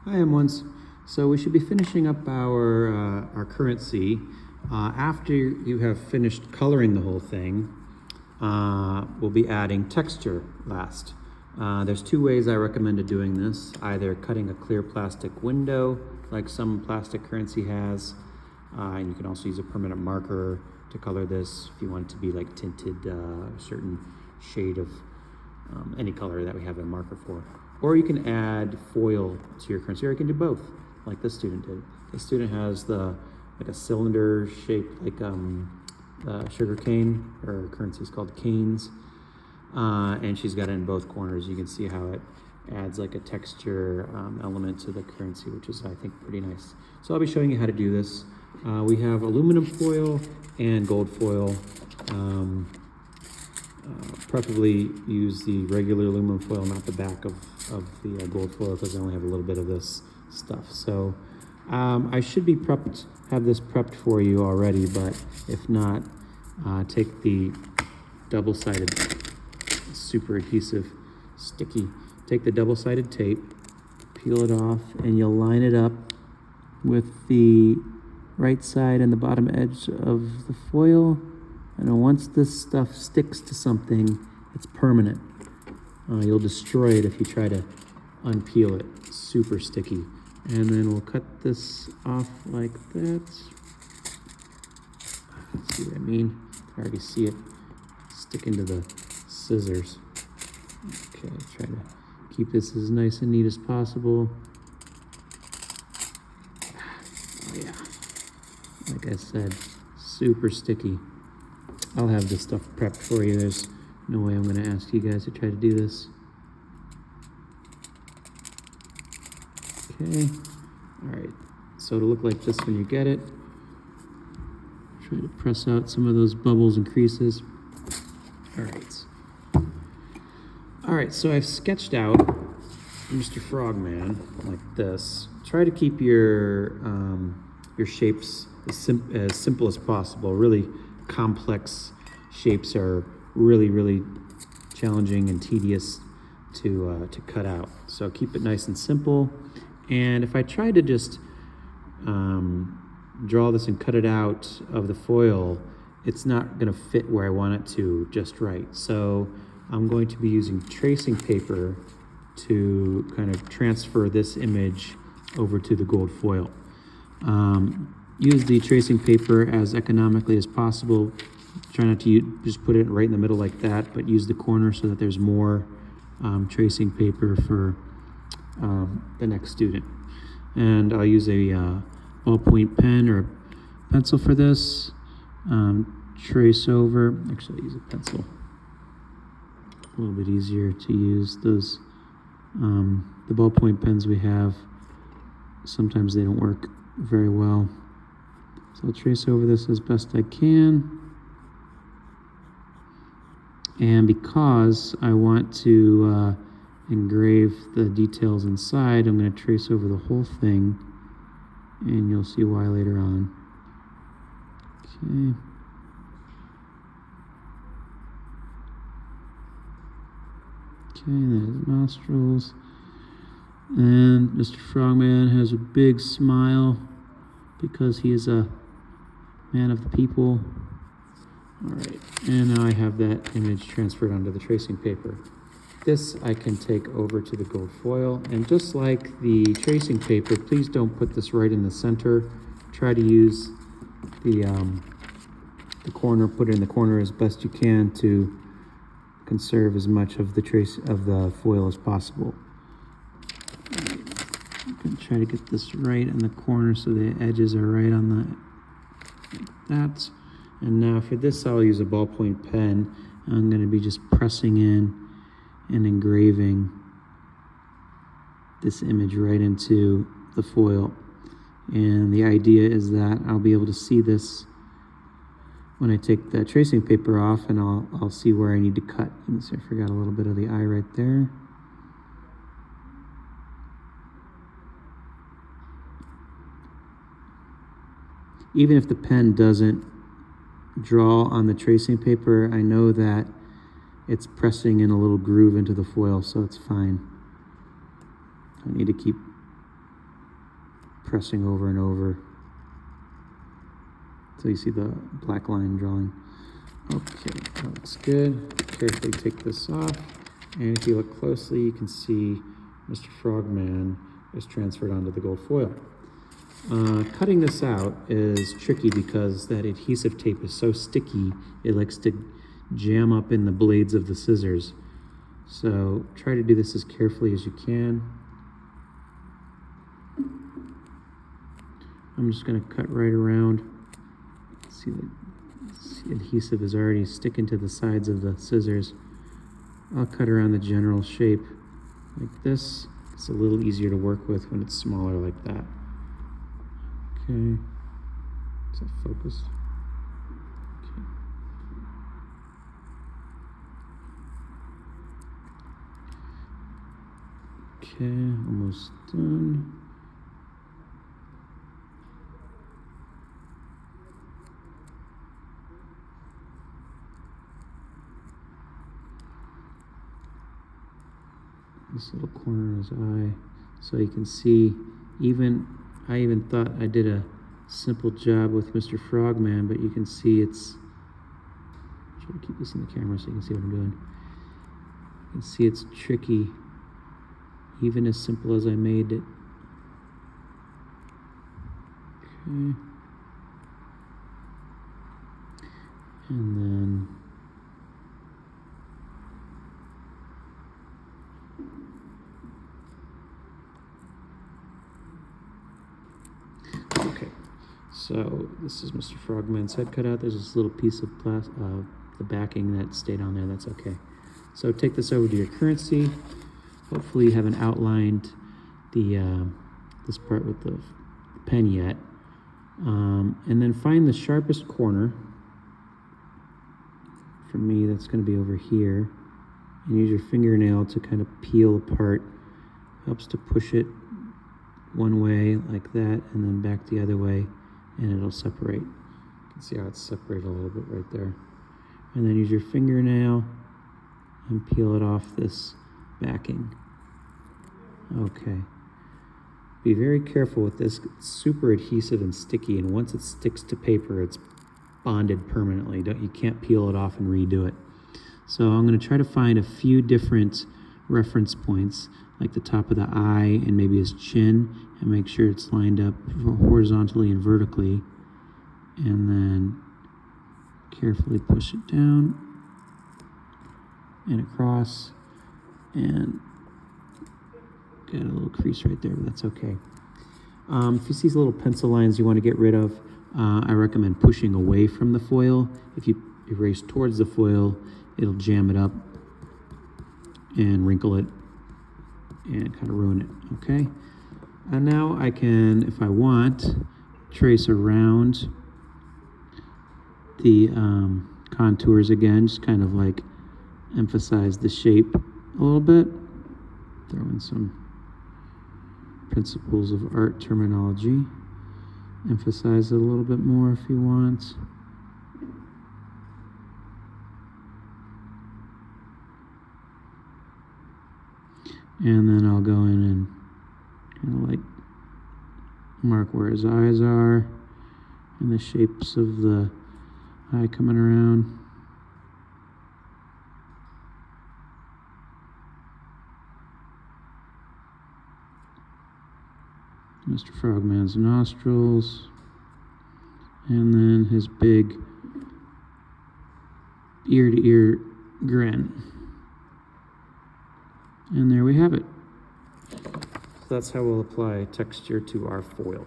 Hi, M1s. So we should be finishing up our currency. After you have finished coloring the whole thing, we'll be adding texture last. There's two ways I recommend doing this. Either cutting a clear plastic window, like some plastic currency has, and you can also use a permanent marker to color this if you want it to be like tinted a certain shade of any color that we have a marker for. Or you can add foil to your currency, or you can do both, like this student did. This student has like a cylinder shaped like sugar cane, or currency is called canes, and she's got it in both corners. You can see how it adds like a texture element to the currency, which is, I think, pretty nice. So I'll be showing you how to do this. We have aluminum foil and gold foil. Preferably use the regular aluminum foil, not the back of the gold foil, because I only have a little bit of this stuff. So I should be have this prepped for you already, but if not, take the double-sided, super adhesive, sticky, take the double-sided tape, peel it off, and you'll line it up with the right side and the bottom edge of the foil. And once this stuff sticks to something, it's permanent. You'll destroy it if you try to unpeel it. It's super sticky. And then we'll cut this off like that. See what I mean? I already see it sticking to the scissors. Okay, try to keep this as nice and neat as possible. Oh yeah, like I said, super sticky. I'll have this stuff prepped for you. There's no way I'm going to ask you guys to try to do this. Okay. All right. So it'll look like this when you get it. Try to press out some of those bubbles and creases. All right. All right. So I've sketched out Mr. Frogman like this. Try to keep your shapes as simple as possible. Really complex shapes are really challenging and tedious to cut out. So keep it nice and simple. And if I try to just draw this and cut it out of the foil, it's not going to fit where I want it to just right. So I'm going to be using tracing paper to kind of transfer this image over to the gold foil. Use the tracing paper as economically as possible. Try not to just put it right in the middle like that, but use the corner so that there's more tracing paper for the next student. And I'll use a ballpoint pen or a pencil for this. Trace over. Actually, I'll use a pencil. A little bit easier to use those. The ballpoint pens we have, sometimes they don't work very well. So I'll trace over this as best I can. And because I want to engrave the details inside, I'm going to trace over the whole thing, and you'll see why later on. Okay. Okay, there's nostrils. And Mr. Frogman has a big smile because he is a man of the people. All right, and now I have that image transferred onto the tracing paper. This I can take over to the gold foil, and just like the tracing paper, please don't put this right in the center. Try to use the corner, put it in the corner as best you can to conserve as much of the foil as possible. I'm gonna try to get this right in the corner so the edges are right on like that. And now for this, I'll use a ballpoint pen. I'm going to be just pressing in and engraving this image right into the foil. And the idea is that I'll be able to see this when I take the tracing paper off, and I'll see where I need to cut. You can see I forgot a little bit of the eye right there. Even if the pen doesn't draw on the tracing paper, I know that it's pressing in a little groove into the foil, so it's fine. I need to keep pressing over and over. So you see the black line drawing. Okay, that looks good. Carefully take this off. And if you look closely, you can see Mr. Frogman is transferred onto the gold foil. Cutting this out is tricky because that adhesive tape is so sticky, it likes to jam up in the blades of the scissors. So try to do this as carefully as you can. I'm just going to cut right around. See, the adhesive is already sticking to the sides of the scissors. I'll cut around the general shape like this. It's a little easier to work with when it's smaller like that. Okay. Is that focused? Okay, almost done. This little corner of his eye, so you can see, I even thought I did a simple job with Mr. Frogman, but you can see it's, try to keep this in the camera so you can see what I'm doing. You can see it's tricky, even as simple as I made it. Okay. And then okay, so this is Mr. Frogman's head cut out. There's this little piece of the backing that stayed on there. That's okay. So take this over to your currency. Hopefully you haven't outlined the this part with the pen yet. And then find the sharpest corner. For me, that's going to be over here. And use your fingernail to kind of peel apart. Helps to push it one way like that, and then back the other way, and it'll separate. You can see how it's separated a little bit right there. And then use your fingernail and peel it off this backing. Okay. Be very careful with this. It's super adhesive and sticky, and once it sticks to paper, it's bonded permanently. You can't peel it off and redo it. So I'm going to try to find a few different reference points, like the top of the eye and maybe his chin, and make sure it's lined up horizontally and vertically, and then carefully push it down and across, and got a little crease right there, but that's okay. If you see these little pencil lines you want to get rid of, I recommend pushing away from the foil. If you erase towards the foil, it'll jam it up and wrinkle it and kind of ruin it, okay? And now I can, if I want, trace around the contours again, just kind of like emphasize the shape a little bit. Throw in some principles of art terminology. Emphasize it a little bit more if you want. And then I'll go in and kind of like mark where his eyes are and the shapes of the eye coming around. Mr. Frogman's nostrils, and then his big ear-to-ear grin. And there we have it. So that's how we'll apply texture to our foil.